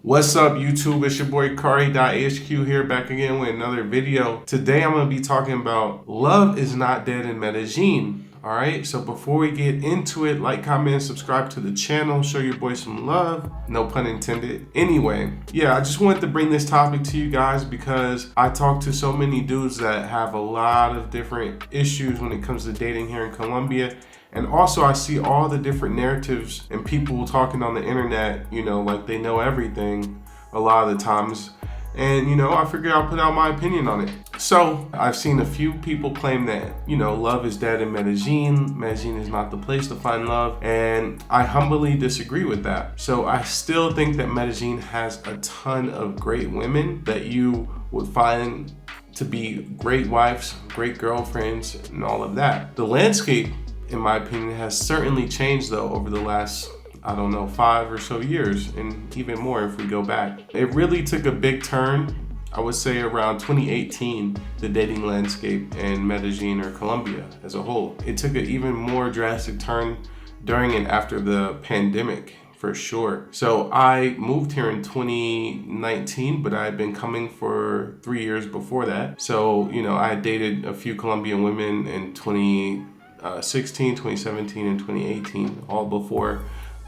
What's up, YouTube? It's your boy Kari.HQ here, back again with another video. Today I'm going to be talking about love is not dead in Medellin. Alright, so before we get into it, like, comment, and subscribe to the channel. Show your boy some love. No pun intended. Anyway, yeah, I just wanted to bring this topic to you guys because I talk to so many dudes that have a lot of different issues when it comes to dating here in Colombia. And also I see all the different narratives and people talking on the internet, like they know everything a lot of the times. And, I figured I'll put out my opinion on it. So I've seen a few people claim that, love is dead in Medellin. Medellin is not the place to find love. And I humbly disagree with that. So I still think that Medellin has a ton of great women that you would find to be great wives, great girlfriends, and all of that. The landscape, in my opinion, has certainly changed though over the last, 5 or so years, and even more if we go back. It really took a big turn, I would say around 2018, the dating landscape in Medellin or Colombia as a whole. It took an even more drastic turn during and after the pandemic, for sure. So I moved here in 2019, but I had been coming for 3 years before that. So, I had dated a few Colombian women in 2016, 2017, and 2018, all before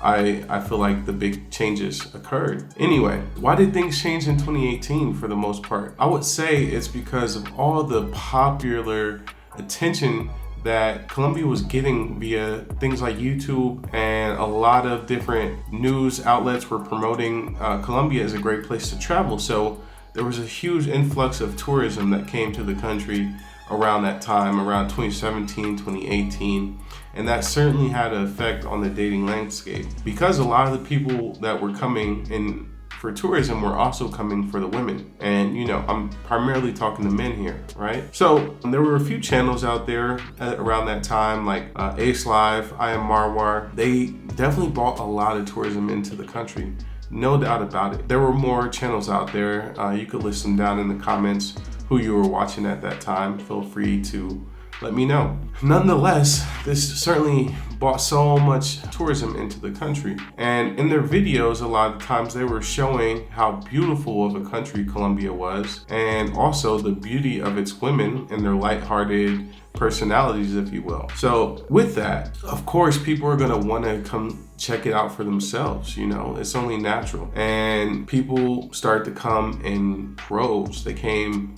I feel like the big changes occurred. Anyway, why did things change in 2018 for the most part? I would say it's because of all the popular attention that Colombia was getting via things like YouTube, and a lot of different news outlets were promoting Colombia as a great place to travel. So there was a huge influx of tourism that came to the country around that time, around 2017, 2018. And that certainly had an effect on the dating landscape because a lot of the people that were coming in for tourism were also coming for the women. And, I'm primarily talking to men here, right? So there were a few channels out there around that time, like Ace Live, I Am Marwar. They definitely brought a lot of tourism into the country. No doubt about it. There were more channels out there. You could list them down in the comments who you were watching at that time. Feel free to let me know. Nonetheless, this certainly brought so much tourism into the country. And in their videos, a lot of times they were showing how beautiful of a country Colombia was, and also the beauty of its women and their lighthearted personalities, if you will. So with that, of course, people are gonna wanna come check it out for themselves. It's only natural. And people start to come in droves. They came,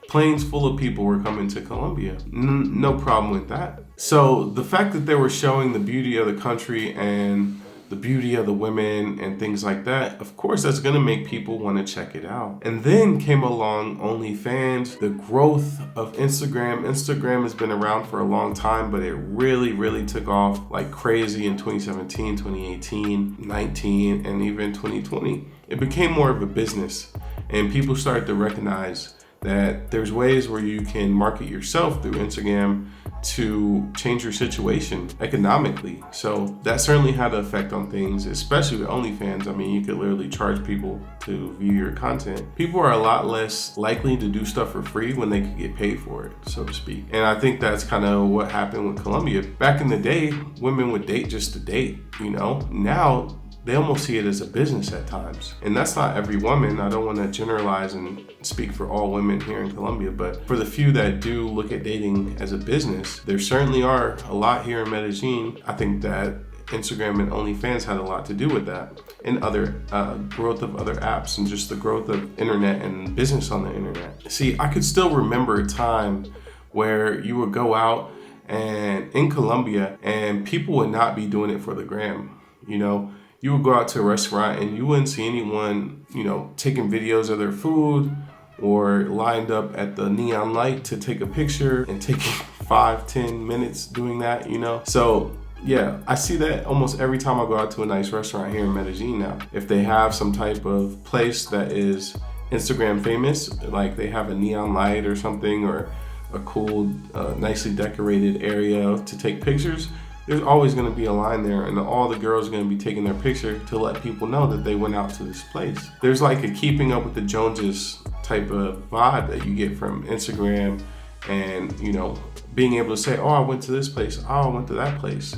planes full of people were coming to Colombia. No problem with that. So the fact that they were showing the beauty of the country and the beauty of the women and things like that, of course, that's gonna make people wanna check it out. And then came along OnlyFans, the growth of Instagram. Instagram has been around for a long time, but it really, really took off like crazy in 2017, 2018, 19, and even 2020. It became more of a business, and people started to recognize that there's ways where you can market yourself through Instagram to change your situation economically. So that certainly had an effect on things, especially with OnlyFans. You could literally charge people to view your content. People are a lot less likely to do stuff for free when they could get paid for it, so to speak. And I think that's kind of what happened with Colombia. Back in the day, women would date just to date, Now, they almost see it as a business at times. And that's not every woman. I don't want to generalize and speak for all women here in Colombia, but for the few that do look at dating as a business, there certainly are a lot here in Medellin. I think that Instagram and OnlyFans had a lot to do with that, and other growth of other apps, and just the growth of internet and business on the internet. See, I could still remember a time where you would go out and in Colombia and people would not be doing it for the gram, You would go out to a restaurant and you wouldn't see anyone, taking videos of their food or lined up at the neon light to take a picture and taking 5-10 minutes doing that, So yeah, I see that almost every time I go out to a nice restaurant here in Medellin now. If they have some type of place that is Instagram famous, like they have a neon light or something, or a cool, nicely decorated area to take pictures, there's always going to be a line there, and all the girls are going to be taking their picture to let people know that they went out to this place. There's like a keeping up with the Joneses type of vibe that you get from Instagram and, being able to say, oh, I went to this place, oh, I went to that place,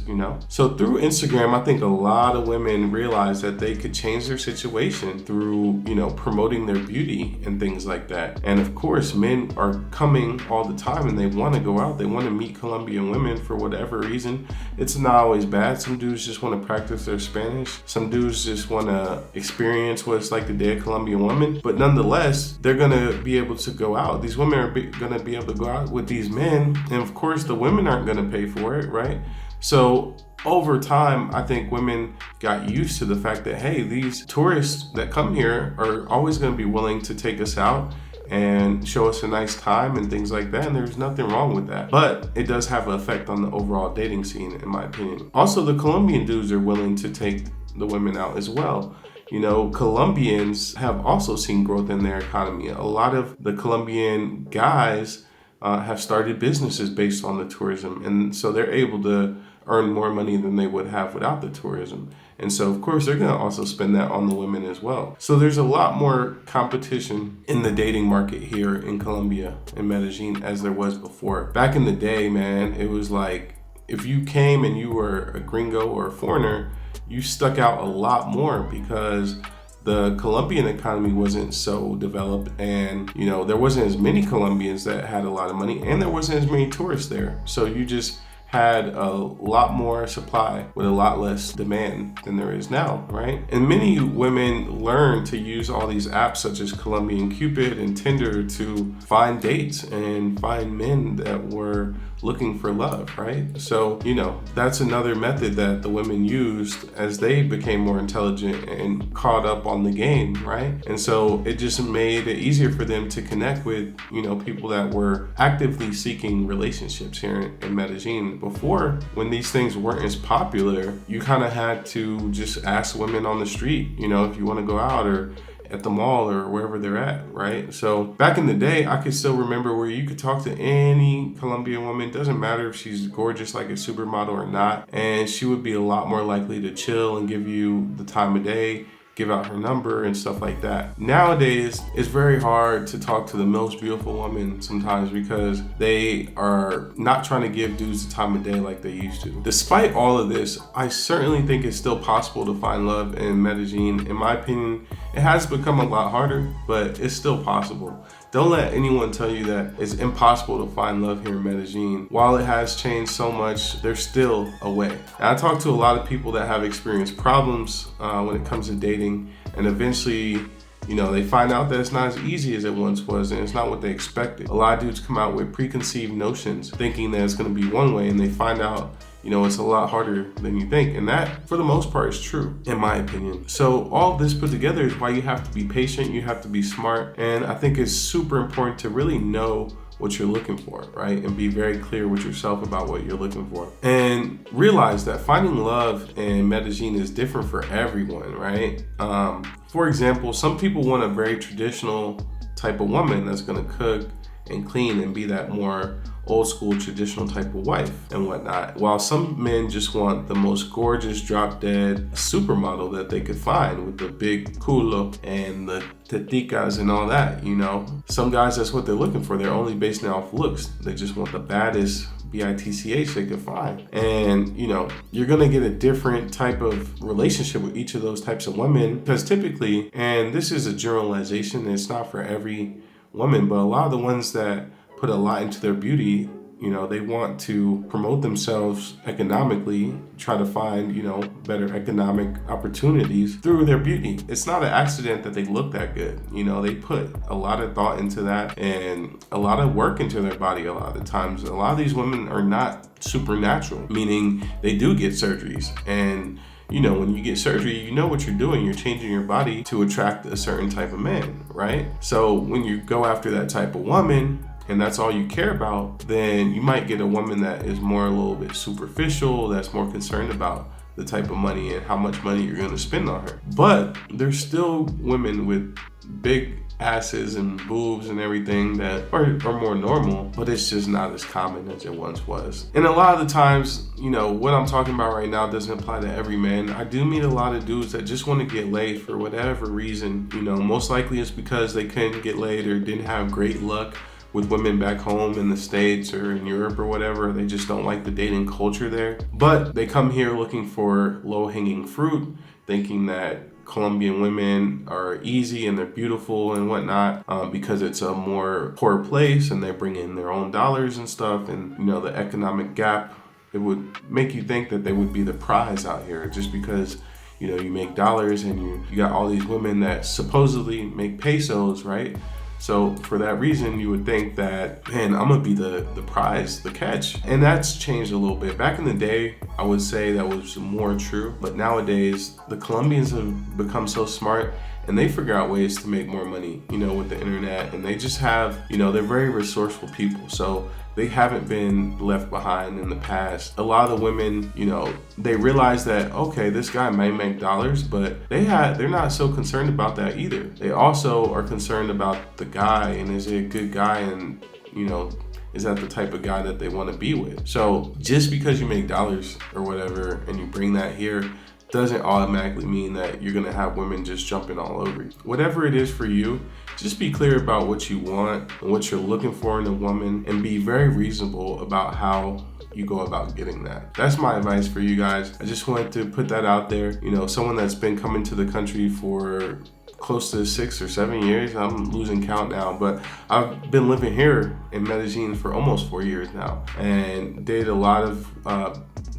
So through Instagram, I think a lot of women realize that they could change their situation through, promoting their beauty and things like that. And of course, men are coming all the time and they want to go out. They want to meet Colombian women for whatever reason. It's not always bad. Some dudes just want to practice their Spanish. Some dudes just want to experience what it's like to date a Colombian woman. But nonetheless, they're going to be able to go out. These women are going to be able to go out with these men. And of course, the women aren't going to pay for it, right? So over time, I think women got used to the fact that, hey, these tourists that come here are always going to be willing to take us out and show us a nice time and things like that. And there's nothing wrong with that. But it does have an effect on the overall dating scene, in my opinion. Also, the Colombian dudes are willing to take the women out as well. Colombians have also seen growth in their economy. A lot of the Colombian guys have started businesses based on the tourism. And so they're able to earn more money than they would have without the tourism. And so, of course, they're going to also spend that on the women as well. So there's a lot more competition in the dating market here in Colombia, in Medellin, as there was before. Back in the day, man, it was like if you came and you were a gringo or a foreigner, you stuck out a lot more because the Colombian economy wasn't so developed, and there wasn't as many Colombians that had a lot of money, and there wasn't as many tourists there. So you just had a lot more supply with a lot less demand than there is now, right? And many women learn to use all these apps such as Colombian Cupid and Tinder to find dates and find men that were looking for love, right? So, that's another method that the women used as they became more intelligent and caught up on the game, right? And so it just made it easier for them to connect with, people that were actively seeking relationships here in Medellin. Before, when these things weren't as popular, you kind of had to just ask women on the street, if you want to go out, or at the mall or wherever they're at, right? So back in the day, I could still remember where you could talk to any Colombian woman. Doesn't matter if she's gorgeous like a supermodel or not, and she would be a lot more likely to chill and give you the time of day, give out her number and stuff like that. Nowadays, it's very hard to talk to the most beautiful woman sometimes because they are not trying to give dudes the time of day like they used to. Despite all of this, I certainly think it's still possible to find love in Medellin. In my opinion, it has become a lot harder, but it's still possible. Don't let anyone tell you that it's impossible to find love here in Medellin. While it has changed so much, there's still a way. And I talk to a lot of people that have experienced problems when it comes to dating, and eventually, they find out that it's not as easy as it once was, and it's not what they expected. A lot of dudes come out with preconceived notions, thinking that it's going to be one way, and they find out it's a lot harder than you think. And that, for the most part, is true, in my opinion. So all this put together is why you have to be patient, you have to be smart. And I think it's super important to really know what you're looking for, right? And be very clear with yourself about what you're looking for. And realize that finding love in Medellin is different for everyone, right? For example, some people want a very traditional type of woman that's gonna cook and clean and be that more old school traditional type of wife and whatnot, while some men just want the most gorgeous drop dead supermodel that they could find with the big culo and the teticas and all that. Some guys, that's what they're looking for. They're only basing it off looks. They just want the baddest bitch they could find. And you're gonna get a different type of relationship with each of those types of women, because typically, and this is a generalization, it's not for every woman, but a lot of the ones that put a lot into their beauty, they want to promote themselves economically, try to find, better economic opportunities through their beauty. It's not an accident that they look that good. They put a lot of thought into that and a lot of work into their body a lot of the times. A lot of these women are not supernatural, meaning they do get surgeries. And when you get surgery, you know what you're doing. You're changing your body to attract a certain type of man, right? So when you go after that type of woman, and that's all you care about, then you might get a woman that is more a little bit superficial, that's more concerned about the type of money and how much money you're going to spend on her. But there's still women with big asses and boobs and everything that are more normal, but it's just not as common as it once was. And a lot of the times, what I'm talking about right now doesn't apply to every man. I do meet a lot of dudes that just want to get laid for whatever reason. Most likely it's because they couldn't get laid or didn't have great luck with women back home in the States or in Europe or whatever. They just don't like the dating culture there. But they come here looking for low-hanging fruit, thinking that Colombian women are easy and they're beautiful and whatnot, because it's a more poor place and they bring in their own dollars and stuff. And you know, the economic gap, it would make you think that they would be the prize out here just because, you know, you make dollars and you got all these women that supposedly make pesos, right? So for that reason, you would think that, man, I'm gonna be the prize, the catch. And that's changed a little bit. Back in the day, I would say that was more true. But nowadays, the Colombians have become so smart and they figure out ways to make more money, you know, with the internet. And they just have, you know, they're very resourceful people. So they haven't been left behind in the past. A lot of the women, you know, they realize that, okay, this guy may make dollars, but they're not so concerned about that either. They also are concerned about the guy, and is he a good guy, and, you know, is that the type of guy that they want to be with? So just because you make dollars or whatever and you bring that here doesn't automatically mean that you're gonna have women just jumping all over you. Whatever it is for you, just be clear about what you want and what you're looking for in a woman, and be very reasonable about how you go about getting that. That's my advice for you guys. I just wanted to put that out there. You know, someone that's been coming to the country for close to 6 or 7 years. I'm losing count now, but I've been living here in Medellin for almost 4 years now, and dated a lot of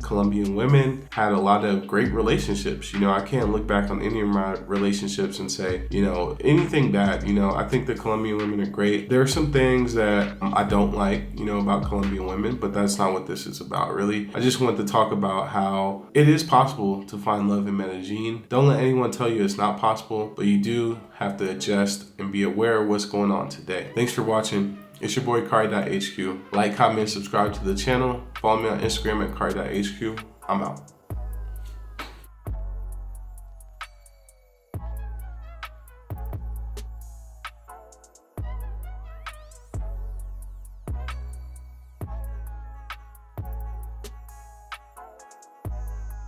Colombian women, had a lot of great relationships. You know, I can't look back on any of my relationships and say, you know, anything bad. You know, I think the Colombian women are great. There are some things that I don't like, you know, about Colombian women, but that's not what this is about, really. I just want to talk about how it is possible to find love in Medellin. Don't let anyone tell you it's not possible, but you do have to adjust and be aware of what's going on today. Thanks for watching. It's your boy Kari.HQ. Like, comment, subscribe to the channel. Follow me on Instagram at Kari.HQ. I'm out.